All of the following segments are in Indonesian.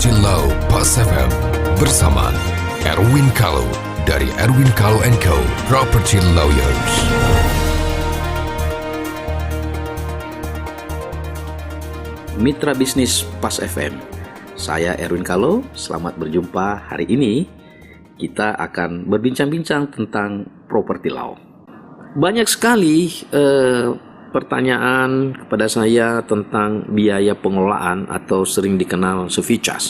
Property Law Pas FM bersama Erwin Kalau dari Erwin Kalau & Co. Property Lawyers. Mitra bisnis Pas FM. Saya Erwin Kalau, selamat berjumpa. Hari ini kita akan berbincang-bincang tentang property law. Banyak sekali pertanyaan kepada saya tentang biaya pengelolaan atau sering dikenal service charge.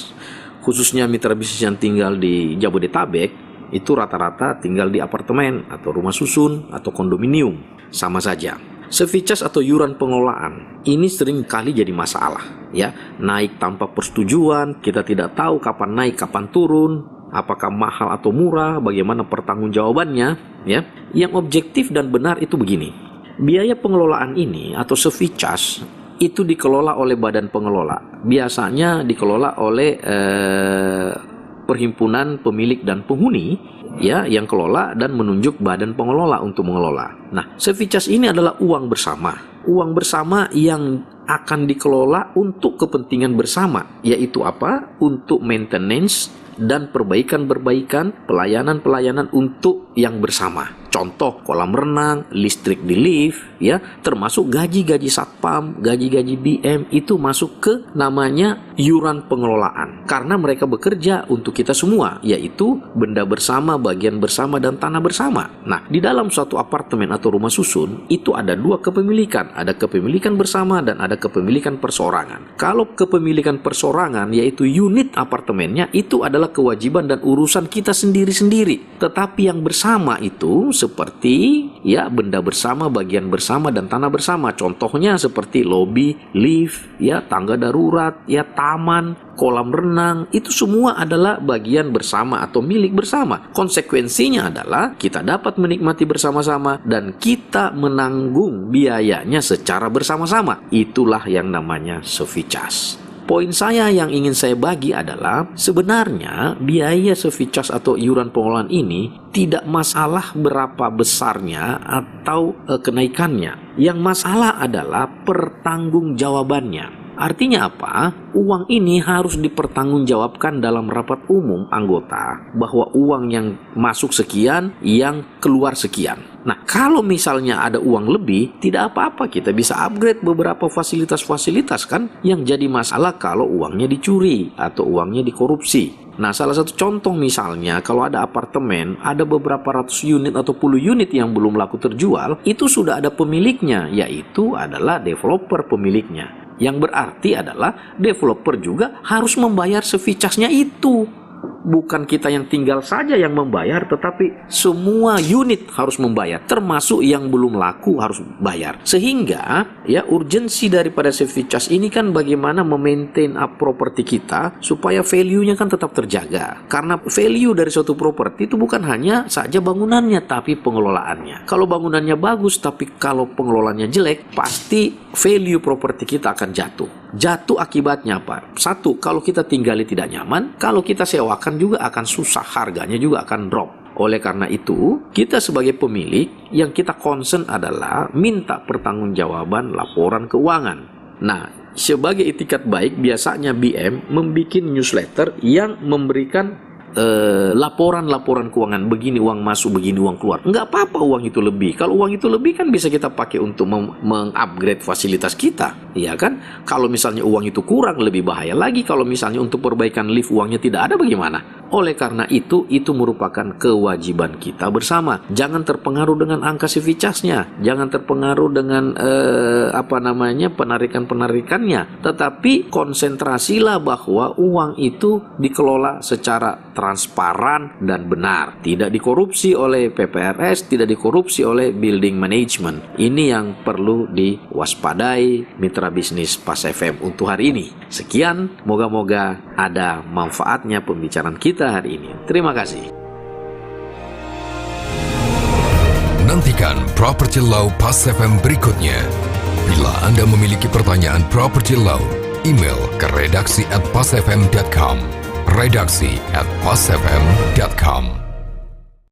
Khususnya mitra bisnis yang tinggal di Jabodetabek, itu rata-rata tinggal di apartemen atau rumah susun atau kondominium. Sama saja. Service charge atau iuran pengelolaan ini sering kali jadi masalah, ya. Naik tanpa persetujuan, kita tidak tahu kapan naik, kapan turun, apakah mahal atau murah, bagaimana pertanggungjawabannya, ya. Yang objektif dan benar itu begini. Biaya pengelolaan ini atau service charge itu dikelola oleh badan pengelola. Biasanya dikelola oleh perhimpunan pemilik dan penghuni, ya, yang kelola dan menunjuk badan pengelola untuk mengelola. Nah, service charge ini adalah uang bersama. Uang bersama yang akan dikelola untuk kepentingan bersama, yaitu apa? Untuk maintenance dan perbaikan-perbaikan, pelayanan-pelayanan untuk yang bersama. Contoh, kolam renang, listrik di lift, ya, termasuk gaji-gaji satpam, gaji-gaji BM, itu masuk ke namanya iuran pengelolaan. Karena mereka bekerja untuk kita semua, yaitu benda bersama, bagian bersama, dan tanah bersama. Nah, di dalam suatu apartemen atau rumah susun, itu ada dua kepemilikan. Ada kepemilikan bersama dan ada kepemilikan perseorangan. Kalau kepemilikan perseorangan, yaitu unit apartemennya, itu adalah kewajiban dan urusan kita sendiri-sendiri. Tetapi yang bersama itu seperti, ya, benda bersama, bagian bersama, dan tanah bersama. Contohnya seperti lobi, lift, ya, tangga darurat, ya, taman, kolam renang, itu semua adalah bagian bersama atau milik bersama. Konsekuensinya adalah kita dapat menikmati bersama-sama dan kita menanggung biayanya secara bersama-sama. Itulah yang namanya service charge. Poin saya yang ingin saya bagi adalah sebenarnya biaya service charge atau iuran pengelolaan ini tidak masalah berapa besarnya atau kenaikannya. Yang masalah adalah pertanggungjawabannya. Artinya apa? Uang ini harus dipertanggungjawabkan dalam rapat umum anggota bahwa uang yang masuk sekian, yang keluar sekian. Nah, kalau misalnya ada uang lebih, tidak apa-apa, kita bisa upgrade beberapa fasilitas-fasilitas kan. Yang jadi masalah kalau uangnya dicuri atau uangnya dikorupsi. Nah, salah satu contoh misalnya kalau ada apartemen, ada beberapa ratus unit atau puluh unit yang belum laku terjual, itu sudah ada pemiliknya, yaitu adalah developer pemiliknya. Yang berarti adalah developer juga harus membayar service charge-nya itu. Bukan kita yang tinggal saja yang membayar, tetapi semua unit harus membayar, termasuk yang belum laku harus bayar. Sehingga, ya, urgensi daripada service charge ini kan bagaimana memaintain up properti kita supaya value-nya kan tetap terjaga. Karena value dari suatu properti itu bukan hanya saja bangunannya, tapi pengelolaannya. Kalau bangunannya bagus, tapi kalau pengelolaannya jelek, pasti value properti kita akan jatuh. Jatuh akibatnya apa? Satu, kalau kita tinggali tidak nyaman, kalau kita sewakan juga akan susah, harganya juga akan drop. Oleh karena itu, kita sebagai pemilik yang kita concern adalah minta pertanggungjawaban laporan keuangan. Nah, sebagai itikat baik, biasanya BM membuat newsletter yang memberikan laporan-laporan keuangan, begini uang masuk, begini uang keluar. Enggak apa-apa uang itu lebih. Kalau uang itu lebih kan bisa kita pakai untuk mengupgrade fasilitas kita, ya kan? Kalau misalnya uang itu kurang, lebih bahaya lagi. Kalau misalnya untuk perbaikan lift uangnya tidak ada, bagaimana? Oleh karena itu merupakan kewajiban kita bersama. Jangan terpengaruh dengan angka service charge-nya, jangan terpengaruh dengan penarikan-penarikannya. Tetapi konsentrasilah bahwa uang itu dikelola secara transparan dan benar, tidak dikorupsi oleh PPRS, tidak dikorupsi oleh building management. Ini yang perlu diwaspadai mitra bisnis Pas FM untuk hari ini. Sekian, moga-moga ada manfaatnya pembicaraan kita hari ini. Terima kasih. Nantikan Property Law Pas FM berikutnya. Bila Anda memiliki pertanyaan Property Law, email ke redaksi@pasfm.com. redaksi@pasfm.com